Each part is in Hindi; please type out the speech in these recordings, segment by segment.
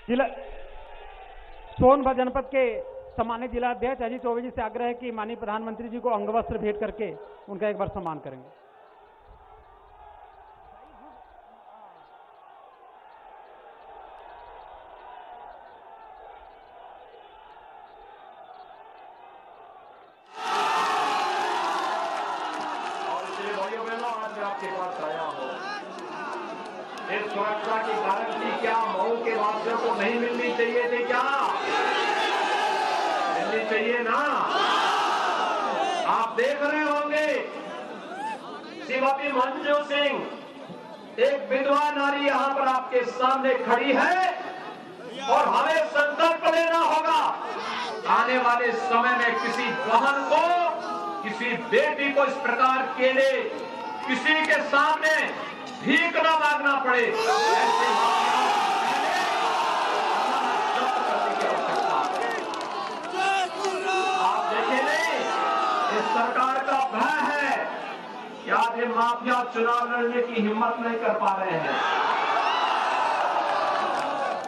जिला सोनभद्र जनपद के सम्मानित जिला अध्यक्ष अजीत चौबे जी से आग्रह है कि माननीय प्रधानमंत्री जी को अंगवस्त्र भेंट करके उनका एक बार सम्मान करेंगे। आपके पास आया हो इस सुरक्षा की गारंटी क्या मऊ के वासियों को नहीं मिलनी चाहिए थी? क्या मिलनी चाहिए ना? आप देख रहे होंगे श्रीमती मंजू सिंह एक विधवा नारी यहां पर आपके सामने खड़ी है और हमें संकल्प लेना होगा आने वाले समय में किसी बहन को, किसी बेटी को इस प्रकार के लिए किसी के सामने भीख न मांगना पड़े। ऐसे जब्त करने की आवश्यकता आप देखेंगे इस सरकार का भय है कि आज ये माफिया चुनाव लड़ने की हिम्मत नहीं कर पा रहे हैं।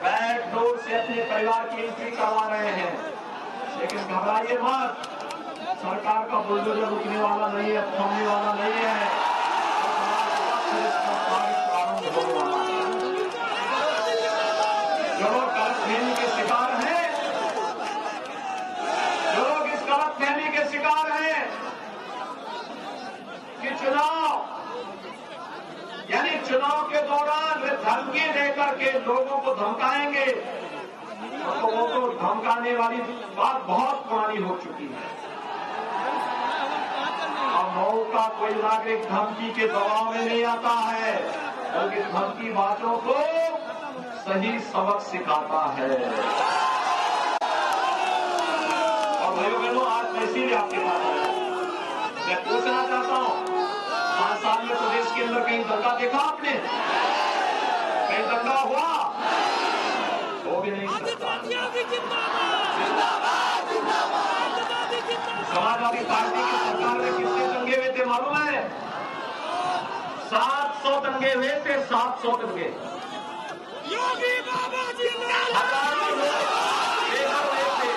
बैकडोर से अपने परिवार की एंट्री करवा रहे हैं, लेकिन घबराइए मत, सरकार का बुलडोजर रुकने वाला नहीं है, थमने वाला नहीं है। जो लोग गलतफहमी के शिकार हैं, जो लोग इस गलतफहमी के शिकार हैं कि चुनाव यानी चुनाव के दौरान वे धमकी देकर के लोगों को धमकाएंगे, तो वो तो धमकाने वाली बात बहुत पुरानी हो चुकी है। अब मऊ का कोई नागरिक धमकी के दबाव में नहीं आता है, बल्कि धमकी बातों को सही सबक सिखाता है। और भाइयों बहनों, आज मैं इसीलिए आपके पास आया, मैं पूछना चाहता हूं 5 साल में प्रदेश के अंदर कहीं दंगा देखा आपने? कहीं दंगा हुआ? हो भी नहीं सकता। समाजवादी पार्टी की सरकार में कितने दंगे हुए थे मालूम है? 700 दंगे हुए थे, 700 दंगे। योगी बाबा जिंदाबाद, हजारों लोग बेघर हुए थे,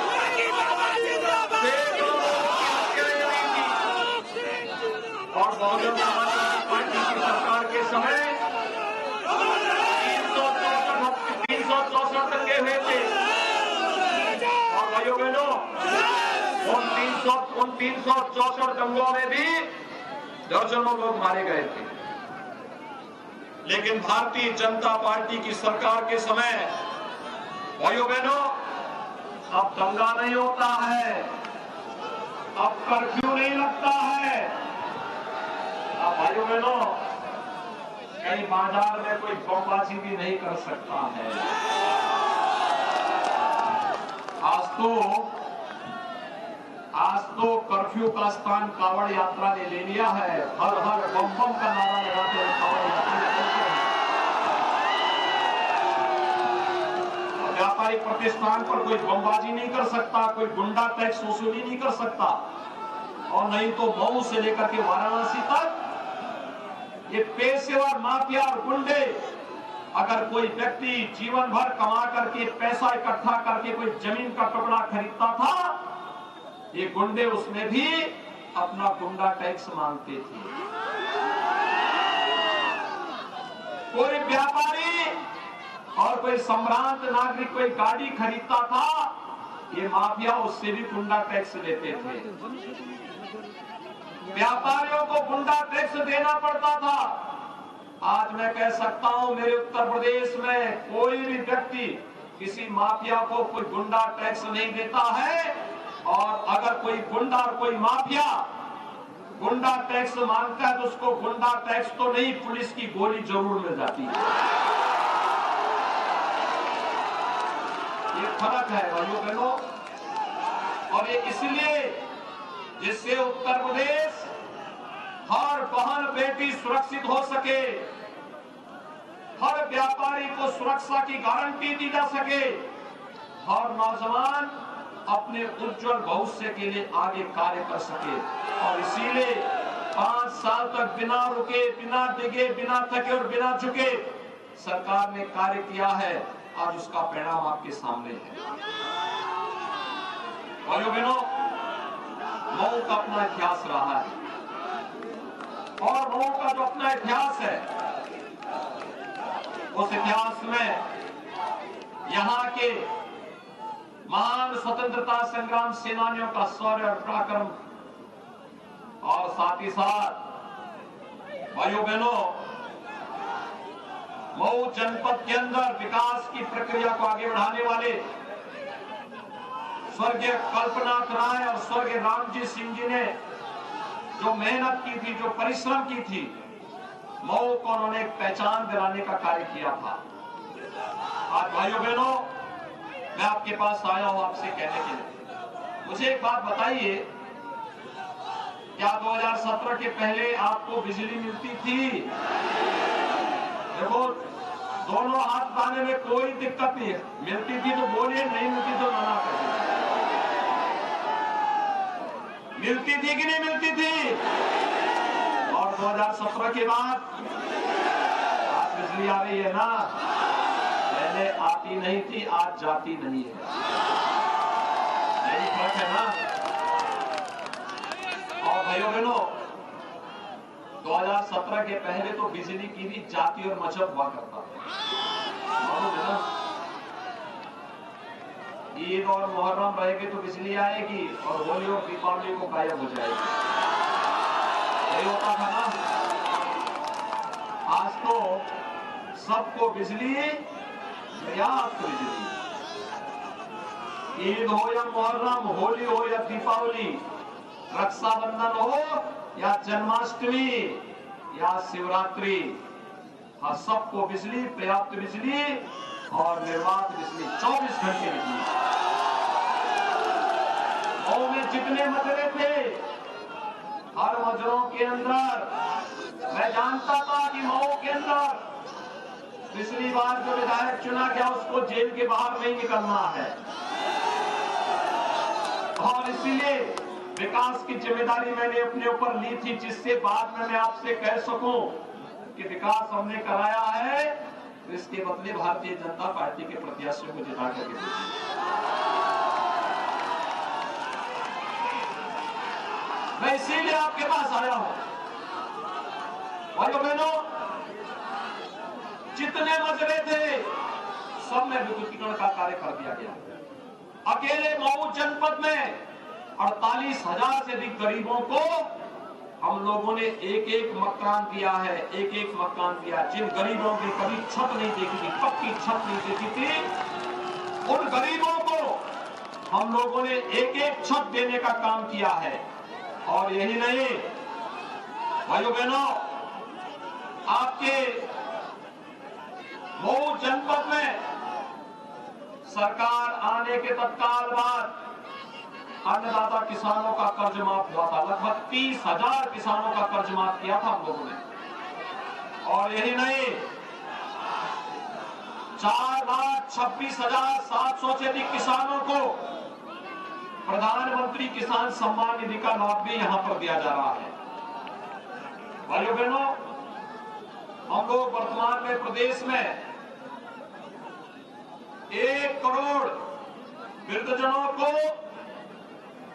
और बहुजन समाजवादी पार्टी की सरकार के समय 364 दंगे हुए थे। और भाइयों बहनों, उन 364 दंगों में भी दर्जनों लोग मारे गए थे। लेकिन भारतीय जनता पार्टी की सरकार के समय भाइयों बहनों, अब दंगा नहीं होता है, अब कर्फ्यू नहीं लगता है। अब भाइयों बहनों, कहीं बाजार में कोई बमबाजी भी नहीं कर सकता है। आज तो कर्फ्यू का स्थान कावड़ यात्रा ने ले लिया है। हर हर बम बम का नारा लगाते हुए कावड़ यात्रा निकलते हैं। व्यापारिक प्रतिष्ठान पर कोई बमबाजी नहीं कर सकता, कोई गुंडा टैक्स वसूली नहीं कर सकता, और नहीं तो मऊ से लेकर के वाराणसी तक ये पेशेवर माफिया और गुंडे, अगर कोई व्यक्ति जीवन भर कमा करके पैसा इकट्ठा करके कोई जमीन का टुकड़ा खरीदता था, ये गुंडे उसमें भी अपना गुंडा टैक्स मांगते थे। कोई व्यापारी और कोई सम्रांत नागरिक कोई गाड़ी खरीदता था, ये माफिया उससे भी गुंडा टैक्स लेते थे। व्यापारियों को गुंडा टैक्स देना पड़ता था। आज मैं कह सकता हूं, मेरे उत्तर प्रदेश में कोई भी व्यक्ति किसी माफिया को कोई गुंडा टैक्स नहीं देता है, और अगर कोई गुंडा और कोई माफिया गुंडा टैक्स मांगता है तो उसको गुंडा टैक्स तो नहीं, पुलिस की गोली जरूर मिल जाती है। ये फर्क है भाइयों बहनों, और ये इसलिए जिससे उत्तर प्रदेश हर बहन बेटी सुरक्षित हो सके, हर व्यापारी को सुरक्षा की गारंटी दी जा सके, हर नौजवान अपने उज्जवल भविष्य के लिए आगे कार्य कर सके। और इसीलिए 5 साल तक बिना रुके, बिना डिगे, बिना थके और बिना झुके सरकार ने कार्य किया है। आज उसका परिणाम आपके सामने है। भाइयों बहनों, मऊ का अपना इतिहास रहा है और मऊ का जो अपना इतिहास है, उस इतिहास में यहाँ के महान स्वतंत्रता संग्राम सेनानियों का शौर्य और पराक्रम और साथ ही साथ भाइयों बहनों, मऊ जनपद के अंदर विकास की प्रक्रिया को आगे बढ़ाने वाले स्वर्गीय कल्पनाथ राय और स्वर्गीय रामजी सिंह जी ने जो मेहनत की थी, जो परिश्रम की थी, मऊ को उन्होंने एक पहचान दिलाने का कार्य किया था। आज भाइयों बहनों, मैं आपके पास आया हूं आपसे कहने के लिए, मुझे एक बात बताइए, क्या 2017 के पहले आपको बिजली मिलती थी? देखो, दोनों हाथ उठाने में कोई दिक्कत नहीं है। मिलती थी तो बोलिए, नहीं मिलती तो मना करिए। मिलती थी कि नहीं मिलती थी? और 2017 के बाद आज बिजली आ रही है ना, पहले आती नहीं थी, आज जाती नहीं है। यही फर्क है ना। और भाइयों बहनों, 2017 के पहले तो बिजली की भी जाति और मजहब हुआ करता था, मालूम है ना। ईद और मुहर्रम रहेगी तो बिजली आएगी और होली और दीपावली को गायब हो जाएगी, यही होता था ना। आज तो सबको बिजली, पर्याप्त बिजली। ईद हो या मुहर्रम, होली हो या दीपावली, रक्षाबंधन हो या जन्माष्टमी या शिवरात्रि, हाँ, सबको बिजली, पर्याप्त बिजली और निर्बाध बिजली, 24 घंटे बिजली। मऊ में जितने मजरे थे, हर मजरों के अंदर मैं जानता था कि मऊ के अंदर पिछली बार जो विधायक चुना गया उसको जेल के बाहर नहीं निकलना है, और इसीलिए विकास की जिम्मेदारी मैंने अपने ऊपर ली थी, जिससे बाद में मैं आपसे कह सकूं कि विकास हमने कराया है, तो इसके बदले भारतीय जनता पार्टी के प्रत्याशियों को जिता करके दीजिए। मैं इसीलिए आपके पास आया हूं। भाइयों बहनों, जितने मजरे थे सब में विद्युतीकरण का कार्य कर दिया गया। अकेले मऊ जनपद में 48,000 से अधिक गरीबों को हम लोगों ने एक एक मकान दिया है, एक एक मकान दिया। जिन गरीबों की कभी छत नहीं देखी थी, पक्की छत नहीं देखी थी, उन गरीबों को हम लोगों ने एक एक छत देने का काम किया है। और यही नहीं भाइयों बहनों, आपके मऊ जनपद में सरकार आने के तत्काल बाद अन्नदाता किसानों का कर्ज माफ हुआ था। लगभग 30,000 किसानों का कर्ज माफ किया था हम लोगों ने। और यही नहीं, 4,26,700 से अधिक किसानों को प्रधानमंत्री किसान सम्मान निधि का लाभ भी यहां पर दिया जा रहा है। भाइयों बहनों, हम लोग वर्तमान में प्रदेश में 1 करोड़ वृद्धजनों को,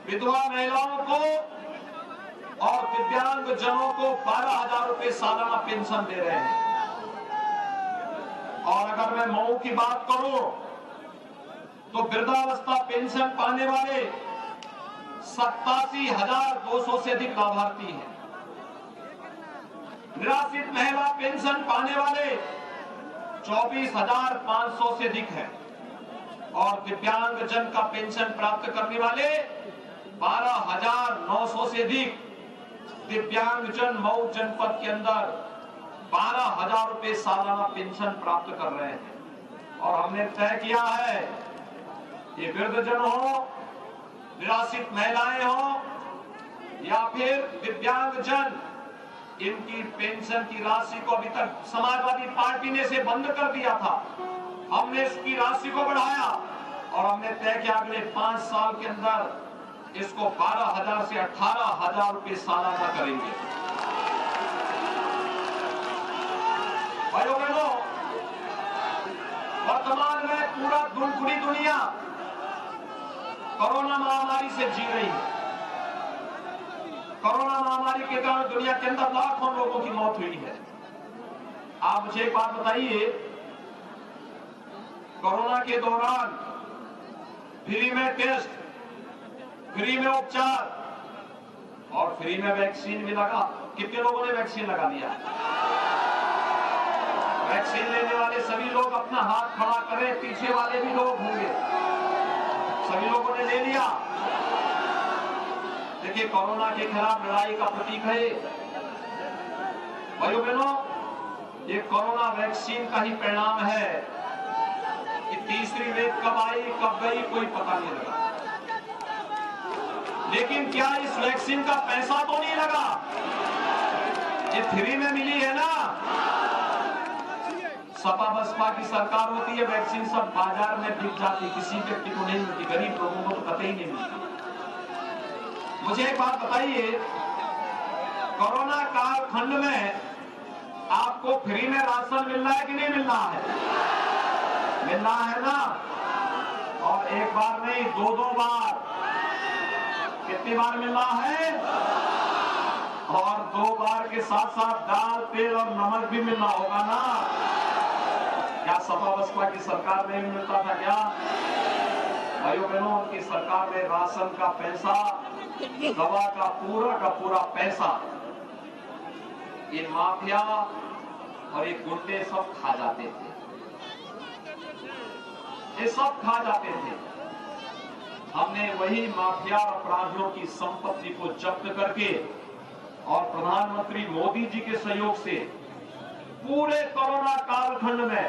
विधवा महिलाओं को और दिव्यांग जनों को 12,000 रुपए सालाना पेंशन दे रहे हैं। और अगर मैं मऊ की बात करूं तो वृद्धावस्था पेंशन पाने वाले 87,200 से अधिक लाभार्थी हैं। निराश्रित महिला पेंशन पाने वाले 24,500 से अधिक हैं और दिव्यांग जन का पेंशन प्राप्त करने वाले 12,900 से अधिक दिव्यांग जन मऊ जनपद के अंदर 12,000 रुपए सालाना पेंशन प्राप्त कर रहे हैं। और हमने तय किया है, ये वृद्धजन हो, निराश्रित महिलाएं हो या फिर दिव्यांग जन, इनकी पेंशन की राशि को अभी तक समाजवादी पार्टी ने इसे बंद कर दिया था। हमने इसकी राशि को बढ़ाया और हमने तय किया अगले 5 साल के अंदर इसको 12,000 से 18,000 रुपए सालाना करेंगे। भाइयों बहनों, वर्तमान में पूरी दुनिया कोरोना महामारी से जी रही है। कोरोना महामारी के कारण दुनिया के अंदर लाखों लोगों की मौत हुई है। आप मुझे एक बात बताइए, कोरोना के दौरान फ्री में टेस्ट, फ्री में उपचार और फ्री में वैक्सीन भी लगा। कितने लोगों ने वैक्सीन लगा लिया? वैक्सीन लेने वाले सभी लोग अपना हाथ खड़ा करें, पीछे वाले भी लोग होंगे, सभी लोगों ने ले लिया। देखिए, कोरोना के खिलाफ लड़ाई का प्रतीक है भाइयों बहनों, ये कोरोना वैक्सीन का ही परिणाम है कि तीसरी वेव कब आई कब गई कोई पता नहीं लगा। लेकिन क्या इस वैक्सीन का पैसा तो नहीं लगा? ये फ्री में मिली है ना। सपा बसपा की सरकार होती है, वैक्सीन सब बाजार में बिक जाती, किसी व्यक्ति को नहीं मिलती, गरीब लोगों को तो कतई नहीं मिलती। मुझे एक बात बताइए, कोरोना कालखंड में आपको फ्री में राशन मिल रहा है कि नहीं मिल रहा है? मिल रहा है ना। और एक बार नहीं, दो बार। कितनी बार मिल रहा है? और 2 बार के साथ साथ दाल, तेल और नमक भी मिलना होगा ना। क्या सपा बसपा की सरकार में मिलता था क्या? भाइयों बहनों, उनकी सरकार में राशन का पैसा, दवा का पूरा पैसा ये माफिया और ये गुंडे सब खा जाते थे, ये सब खा जाते थे। हमने वही माफिया और अपराधियों की संपत्ति को जब्त करके और प्रधानमंत्री मोदी जी के सहयोग से पूरे कोरोना कालखंड में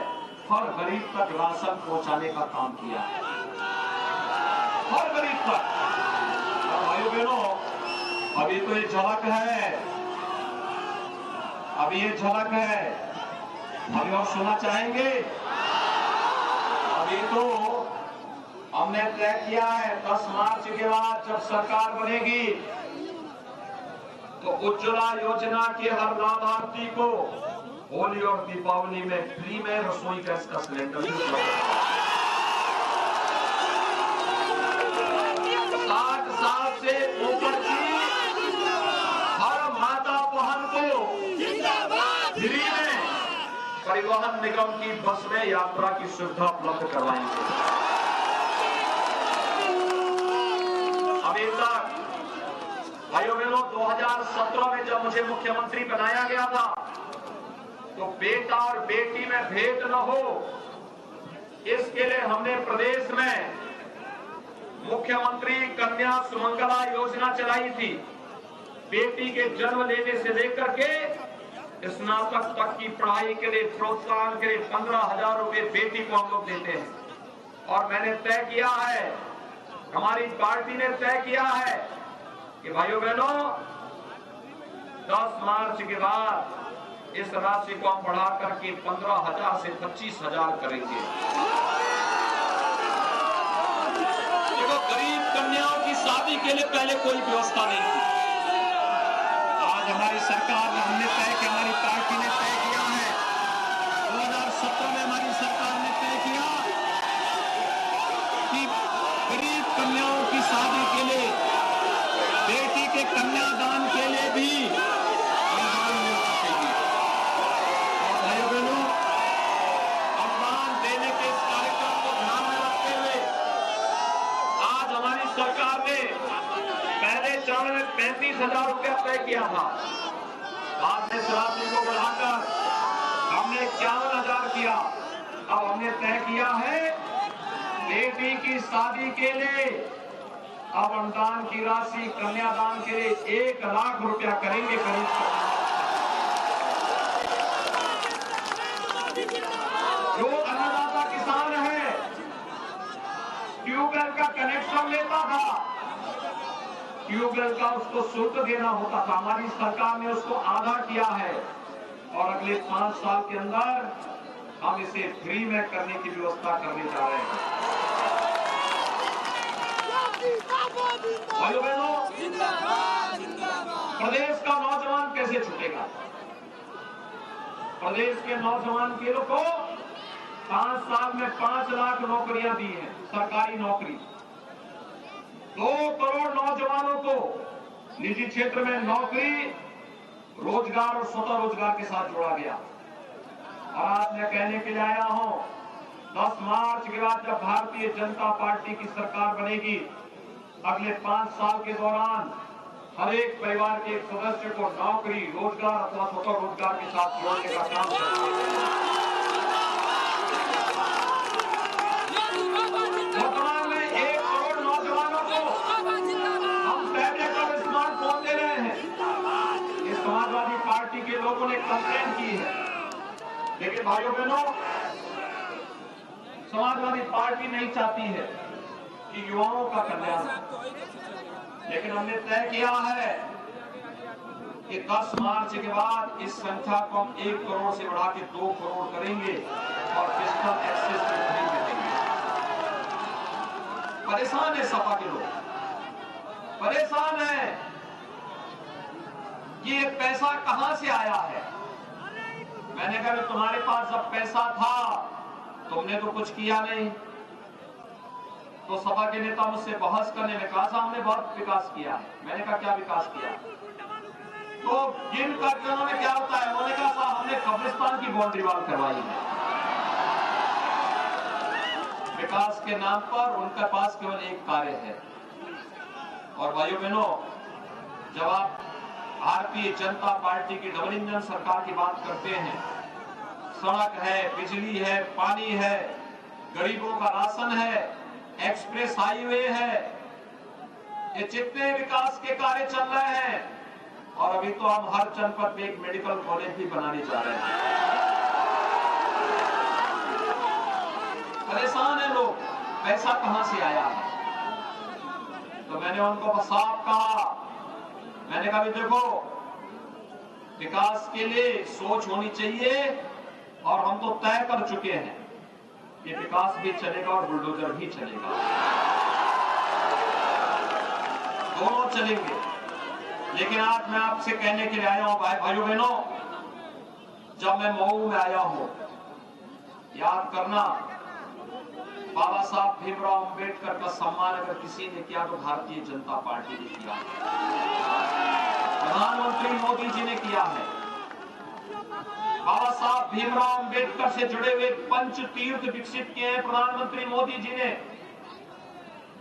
हर गरीब तक राशन पहुंचाने का काम किया, हर गरीब तक। और भाइयों बहनों, अभी तो ये झलक है, अभी ये झलक है, अभी और सुनना चाहेंगे? अभी तो हमने तय किया है 10 मार्च के बाद जब सरकार बनेगी तो उज्ज्वला योजना के हर लाभार्थी को होली और दीपावली में फ्री में रसोई गैस का सिलेंडर भी उपलब्ध है। 60 साल से ऊपर की हर माता बहन को फ्री में परिवहन निगम की बस में यात्रा की सुविधा उपलब्ध करवाएंगे। अभी तक भाइयों बहनों, 2017 में जब मुझे मुख्यमंत्री बनाया गया था तो बेटा और बेटी में भेद न हो, इसके लिए हमने प्रदेश में मुख्यमंत्री कन्या सुमंगला योजना चलाई थी। बेटी के जन्म लेने से लेकर के स्नातक तक की पढ़ाई के लिए प्रोत्साहन के लिए 15,000 रुपए बेटी को हम लोग देते हैं। और मैंने तय किया है, हमारी पार्टी ने तय किया है कि भाइयों बहनों 10 मार्च के बाद इस राशि को हम बढ़ा करके 15,000 से 25,000 करेंगे। देखो, गरीब कन्याओं की शादी के लिए पहले कोई व्यवस्था नहीं थी। आज हमारी सरकार ने, हमने तय किया, हमारी पार्टी ने तय किया है, 2017 में हमारी सरकार ने तय किया कि गरीब कन्याओं की शादी के लिए, बेटी के कन्यादान के लिए भी अनुदान मिलना चाहिए। और भाइयों बहनों, अनुदान देने के इस कार्यक्रम को ध्यान में रखते हुए आज हमारी सरकार ने पहले चरण में 35,000 रुपया तय किया था। बाद में इस राशि को बढ़ाकर हमने 51,000 किया। अब हमने तय किया है बेटी की शादी के लिए अब अनुदान की राशि कन्यादान के लिए 1 लाख रुपया करेंगे करीब। जो अन्नदाता किसान है, ट्यूबवेल का कनेक्शन लेता था, ट्यूबवेल का उसको शुल्क देना होता था, हमारी सरकार ने उसको आधा किया है और अगले 5 साल के अंदर हम इसे फ्री में करने की व्यवस्था करने जा रहे हैं। भाइयों बहनों, प्रदेश का नौजवान कैसे छूटेगा? प्रदेश के नौजवान के लोग को 5 साल में 5 लाख नौकरियां दी हैं, सरकारी नौकरी। 2 करोड़ नौजवानों को निजी क्षेत्र में नौकरी, रोजगार और स्वतः रोजगार के साथ जोड़ा गया। और आज मैं कहने के लिए आया हूं, 10 मार्च के बाद जब भारतीय जनता पार्टी की सरकार बनेगी, अगले 5 साल के दौरान हर एक परिवार के एक सदस्य को नौकरी, रोजगार अथवा स्वतः रोजगार के साथ जोड़ने का काम करेंगे। वर्तमान में 1 करोड़ नौजवानों को हम टैबलेट और स्मार्टफोन दे रहे हैं। ये समाजवादी पार्टी के लोगों ने कंप्लेन की है, लेकिन भाइयों बहनों, समाजवादी पार्टी नहीं चाहती है कि युवाओं का कल्याण हो, लेकिन हमने तय किया है कि 10 मार्च के बाद इस संख्या को हम 1 करोड़ से बढ़ा के 2 करोड़ करेंगे और फिजिकल एक्सेस को खरीद देंगे। परेशान है सपा के लोग, परेशान है कि ये पैसा कहां से आया है। मैंने कहा तुम्हारे पास जब पैसा था तुमने तो कुछ किया नहीं। तो सपा के नेता मुझसे बहस करने में कहा था हमने बहुत विकास किया है। मैंने कहा क्या विकास किया? तो जिन कार्यक्रमों में क्या होता है, उन्होंने कहा साहब हमने कब्रिस्तान की बाउंड्री वॉल करवाई है। विकास के नाम पर उनके पास केवल एक कार्य है। और भाइयों बहनों, जब आप भारतीय जनता पार्टी की डबल इंजन सरकार की बात करते हैं, सड़क है, बिजली है, पानी है, गरीबों का राशन है, एक्सप्रेस हाईवे है, ये जितने विकास के कार्य चल रहे हैं, और अभी तो हम हर जनपद में एक मेडिकल कॉलेज भी बनाने जा रहे हैं। परेशान है लोग, पैसा कहां से आया है। तो मैंने उनको साफ कहा, मैंने कहा देखो विकास के लिए सोच होनी चाहिए, और हम तो तय कर चुके हैं कि विकास भी चलेगा और बुलडोजर भी चलेगा, दोनों चलेंगे। लेकिन आज मैं आपसे कहने के लिए आया हूं भाइयों बहनों, जब मैं मऊ में आया हूं, याद करना बाबा साहब भीमराव अंबेडकर का सम्मान अगर किसी ने किया तो भारतीय जनता पार्टी ने किया, प्रधानमंत्री मोदी जी ने किया है। बाबा साहब भीमराव अंबेडकर से जुड़े हुए पंच तीर्थ विकसित किए हैं प्रधानमंत्री मोदी जी ने।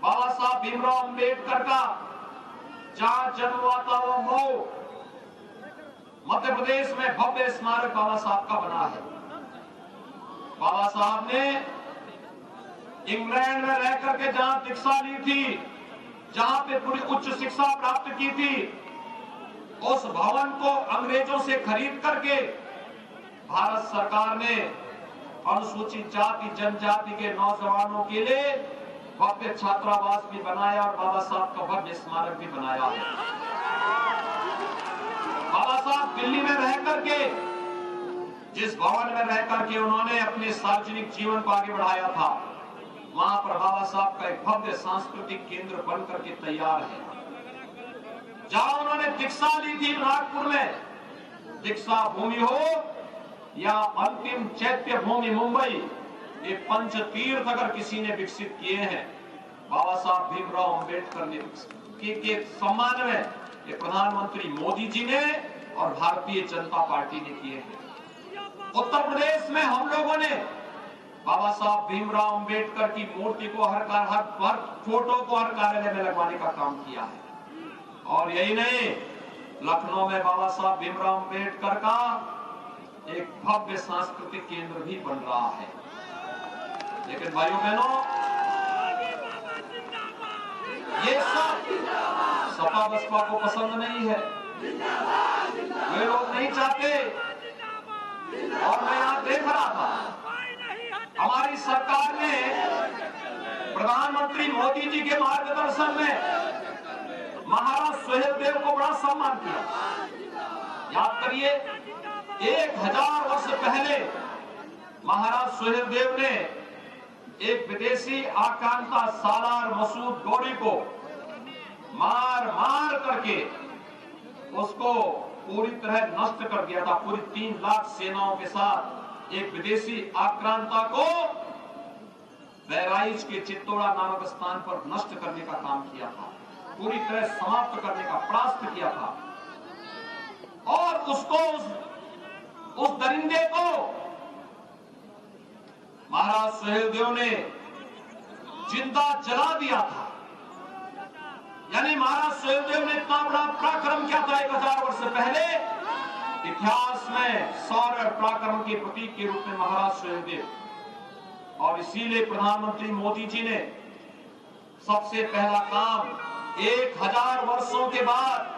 बाबा साहब भीमराव अंबेडकर का जहां जन्म हुआ था वो मऊ, मध्य प्रदेश में भव्य स्मारक बाबा साहब का बना है। बाबा साहब ने इंग्लैंड में रह करके जहां दीक्षा ली थी, जहां पे पूरी उच्च शिक्षा प्राप्त की थी, उस भवन को अंग्रेजों से खरीद करके भारत सरकार ने अनुसूचित जाति जनजाति के नौजवानों के लिए भव्य छात्रावास भी बनाया और बाबा साहब का भव्य स्मारक भी बनाया है। बाबा साहब दिल्ली में रह करके, जिस भवन में रह करके उन्होंने अपने सार्वजनिक जीवन को आगे बढ़ाया था, वहां पर बाबा साहब का एक भव्य सांस्कृतिक केंद्र बन करके तैयार है। जहां उन्होंने दीक्षा ली थी नागपुर में, दीक्षा भूमि हो या अंतिम चैत्य भूमि मुंबई, ये पंच तीर्थ अगर किसी ने विकसित किए हैं, बाबा साहब भीमराव अंबेडकर ने के सम्मान में ये प्रधानमंत्री मोदी जी ने और भारतीय जनता पार्टी ने किए हैं। उत्तर प्रदेश में हम लोगों ने बाबा साहब भीमराव अंबेडकर की मूर्ति को हर फोटो को हर कार्यालय में लगवाने का काम किया है। और यही नहीं, लखनऊ में बाबा साहब भीमराव अंबेडकर का एक भव्य सांस्कृतिक केंद्र भी बन रहा है। लेकिन भाइयों बहनों, ये सब सपा बसपा को पसंद नहीं है, वे लोग नहीं चाहते। और मैं यहां देख रहा था, हमारी सरकार ने प्रधानमंत्री मोदी जी के मार्गदर्शन में महाराज सुहेलदेव को बड़ा सम्मान किया। याद करिए, 1000 वर्ष पहले महाराज सुहेलदेव ने एक विदेशी आक्रांता सालार मसूद गौरी को मार मार करके उसको पूरी तरह नष्ट कर दिया था। पूरी 3 लाख सेनाओं के साथ एक विदेशी आक्रांता को बहराइच के चित्तौड़ा नामक स्थान पर नष्ट करने का काम किया था, पूरी तरह समाप्त करने का परास्त किया था। और उसको उस दरिंदे को महाराज सुहेलदेव ने जिंदा जला दिया था। यानी महाराज सुहेलदेव ने इतना बड़ा पराक्रम किया था 1000 वर्ष पहले। इतिहास में शौर्य पराक्रम के प्रतीक के रूप में महाराज सुहेलदेव, और इसीलिए प्रधानमंत्री मोदी जी ने सबसे पहला काम 1000 वर्षों के बाद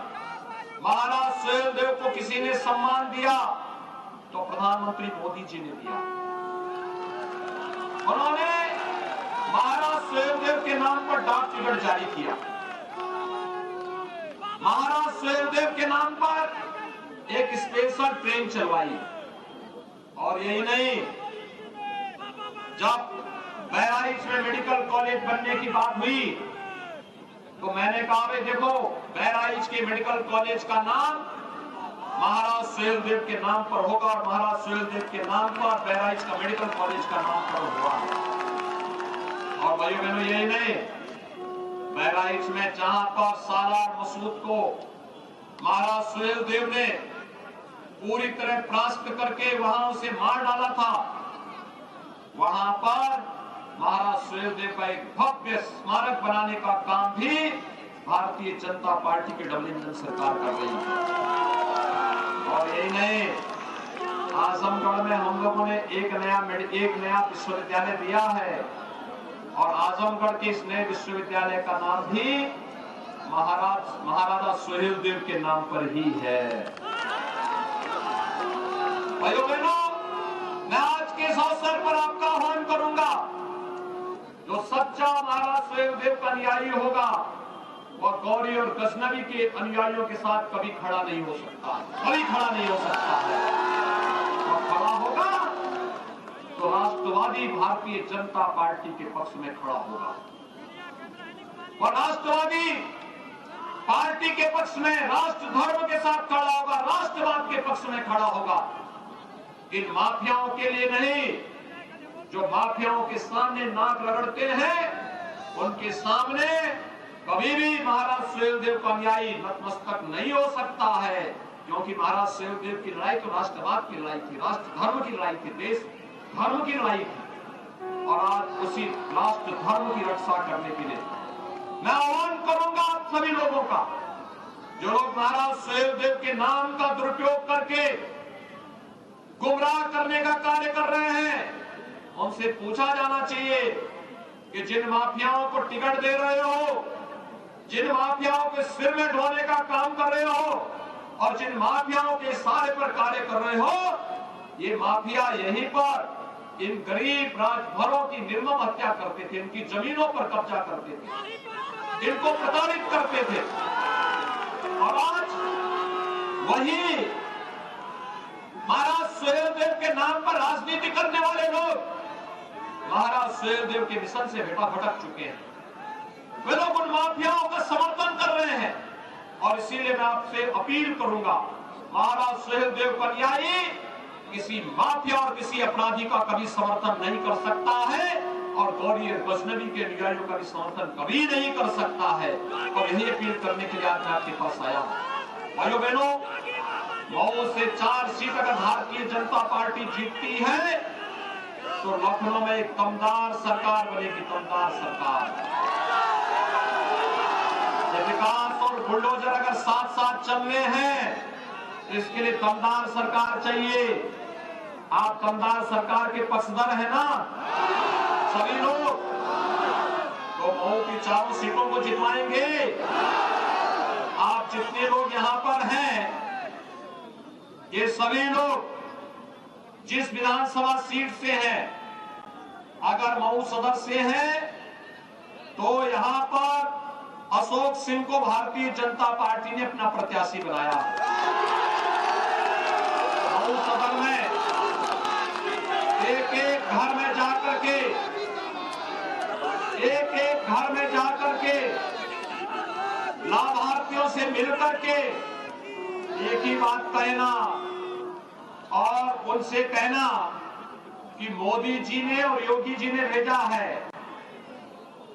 महाराज सुहेलदेव को किसी ने सम्मान दिया तो प्रधानमंत्री मोदी जी ने दिया। उन्होंने महाराज सुहेलदेव के नाम पर डाक टिकट जारी किया, महाराज सुहेलदेव के नाम पर एक स्पेशल ट्रेन चलवाई। और यही नहीं, जब बहराइच में मेडिकल कॉलेज बनने की बात हुई तो मैंने कहा भाई देखो, बहराइच के मेडिकल कॉलेज का नाम महाराज सुहेलदेव के नाम पर होगा और महाराज सुहेलदेव के नाम पर बहराइच का मेडिकल कॉलेज का नाम पर हुआ। और भाइयों बहनों, यही नहीं, बहराइच में जहां पर सालार मसूद को महाराज सुहेलदेव ने पूरी तरह परास्त करके वहां उसे मार डाला था, वहां पर महाराज सुहेलदेव का एक भव्य स्मारक बनाने का काम भी भारतीय जनता पार्टी की डबल इंजन सरकार कर रही है। और यही नहीं, आजमगढ़ में हम लोगों ने एक नया विश्वविद्यालय दिया है और आजमगढ़ के इस नए विश्वविद्यालय का नाम भी महाराजा सुहेलदेव के नाम पर ही है। भाइयों बहनों, मैं आज के इस अवसर पर आपका आह्वान करूंगा, जो सच्चा महाराज सुहेलदेव का अनुयायी होगा वह गौरी और गजनवी के अनुयायियों के साथ कभी खड़ा नहीं हो सकता, कभी खड़ा नहीं हो सकता है। और खड़ा होगा तो राष्ट्रवादी भारतीय जनता पार्टी के पक्ष में खड़ा होगा, और राष्ट्रवादी पार्टी के पक्ष में राष्ट्र धर्म के साथ खड़ा होगा, राष्ट्रवाद के पक्ष में खड़ा होगा। इन माफियाओं के लिए नहीं, जो माफियाओं के सामने नाक रगड़ते हैं उनके सामने कभी भी महाराज सुहेलदेव का अनुयायी नतमस्तक नहीं हो सकता है, क्योंकि महाराज सुहेलदेव की लड़ाई तो राष्ट्रवाद की लड़ाई थी, राष्ट्र धर्म की लड़ाई थी, देश धर्म की लड़ाई थी। और आज उसी राष्ट्र धर्म की रक्षा करने के लिए मैं आह्वान करूंगा आप सभी लोगों का, जो लोग महाराज सुहेलदेव के नाम का दुरुपयोग करके गुमराह करने का कार्य कर रहे हैं, उनसे पूछा जाना चाहिए कि जिन माफियाओं को टिकट दे रहे हो, जिन माफियाओं के सिर में ढोने का काम कर रहे हो और जिन माफियाओं के इशारे पर कार्य कर रहे हो, ये माफिया यहीं पर इन गरीब राजभरों की निर्मम हत्या करते थे, इनकी जमीनों पर कब्जा करते थे, इनको प्रताड़ित करते थे। और आज वही महाराज सुहेलदेव के नाम पर राजनीति करने वाले लोग महाराज सुहेलदेव के मिशन से बेटा भटक चुके हैं, वे लोग उन माफियाओं का समर्थन कर रहे हैं। और इसीलिए मैं आपसे अपील करूंगा, महाराज सुहेलदेव का अनुयायी किसी माफिया और किसी अपराधी का कभी समर्थन नहीं कर सकता है और गौरी और गजनवी के अनुयायियों का भी समर्थन कभी नहीं कर सकता है। और यही अपील करने के लिए आज मैं आपके पास आया हूं। भाइयों बहनों, मऊ से 4 सीट अगर भारतीय जनता पार्टी जीतती है तो लखनऊ में एक दमदार सरकार बनेगी, दमदार सरकार। विकास और बुलडोजर अगर साथ साथ चलने हैं, इसके लिए दमदार सरकार चाहिए। आप दमदार सरकार के पक्षधर है ना सभी लोग, तो मऊ की 4 सीटों को जितवाएंगे। आप जितने लोग यहां पर हैं, ये सभी लोग जिस विधानसभा सीट से हैं, अगर मऊ सदर से हैं तो यहां पर अशोक सिंह को भारतीय जनता पार्टी ने अपना प्रत्याशी बनाया। मऊ सदर में एक एक घर में जाकर के लाभार्थियों से मिलकर के एक ही बात कहना और उनसे कहना कि मोदी जी ने और योगी जी ने भेजा है।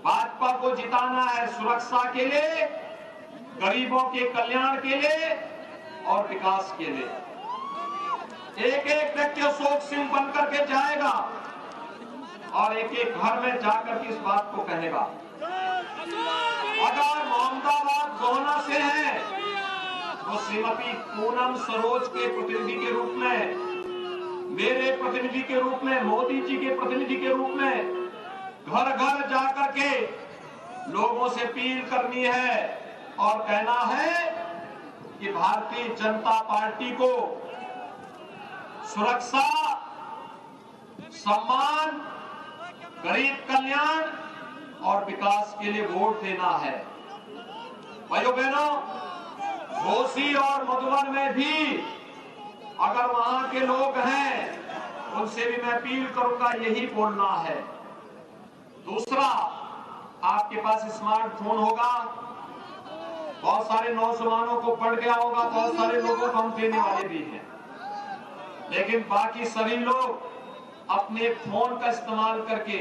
भाजपा को जिताना है सुरक्षा के लिए, गरीबों के कल्याण के लिए और विकास के लिए। एक एक व्यक्ति अशोक सिंह बनकर के जाएगा और एक एक घर में जाकर के इस बात को कहेगा। अगर मोहम्मदाबाद गोहना से है तो श्रीमती पूनम सरोज के प्रतिनिधि के रूप में, मेरे प्रतिनिधि के रूप में, मोदी जी के प्रतिनिधि के रूप में घर घर जाकर के लोगों से अपील करनी है और कहना है कि भारतीय जनता पार्टी को सुरक्षा, सम्मान, गरीब कल्याण और विकास के लिए वोट देना है। भाइयों बहनों, घोसी और मधुबन में भी अगर वहां के लोग हैं उनसे भी मैं अपील करूंगा, यही बोलना है। दूसरा, आपके पास स्मार्टफोन होगा, बहुत सारे नौजवानों को पड़ गया होगा, बहुत सारे लोगों को हम देने वाले भी हैं, लेकिन बाकी सभी लोग अपने फोन का इस्तेमाल करके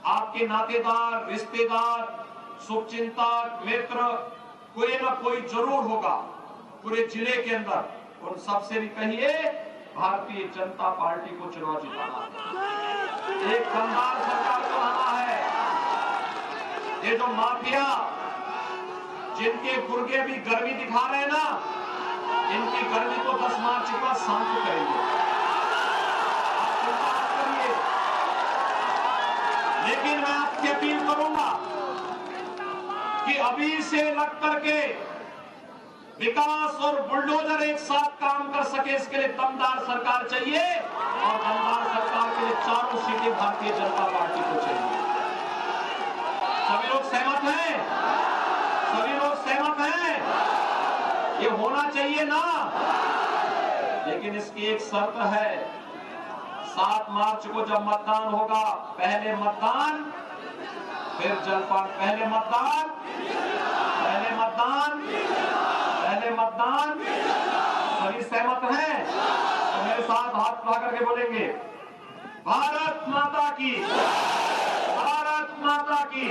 आपके नातेदार, रिश्तेदार, शुभचिंतक, मित्र कोई ना कोई जरूर होगा पूरे जिले के अंदर, उन सबसे भी कहिए भारतीय जनता पार्टी को चुनाव जिताना है, एक दमदार सरकार चलाना है। ये जो माफिया जिनके गुर्गे भी गर्मी दिखा रहे हैं ना, इनकी गर्मी को 10 मार्च के बाद शांत करेंगे, आप चिंता मत करिए। लेकिन मैं आपसे अपील करूंगा कि अभी से लग करके विकास और बुलडोजर एक साथ काम कर सके, इसके लिए दमदार सरकार चाहिए और दमदार सरकार के लिए 4 सीटें भारतीय जनता पार्टी को चाहिए। सभी लोग सहमत हैं? सभी लोग सहमत हैं? ये होना चाहिए ना? लेकिन इसकी एक शर्त है, 7 मार्च को जब मतदान होगा, पहले मतदान फिर जलपान। पहले मतदान, पहले मतदान, पहले मतदान। सभी सहमत हैं तो मेरे साथ हाथ उठा करके बोलेंगे, भारत माता की, भारत माता की।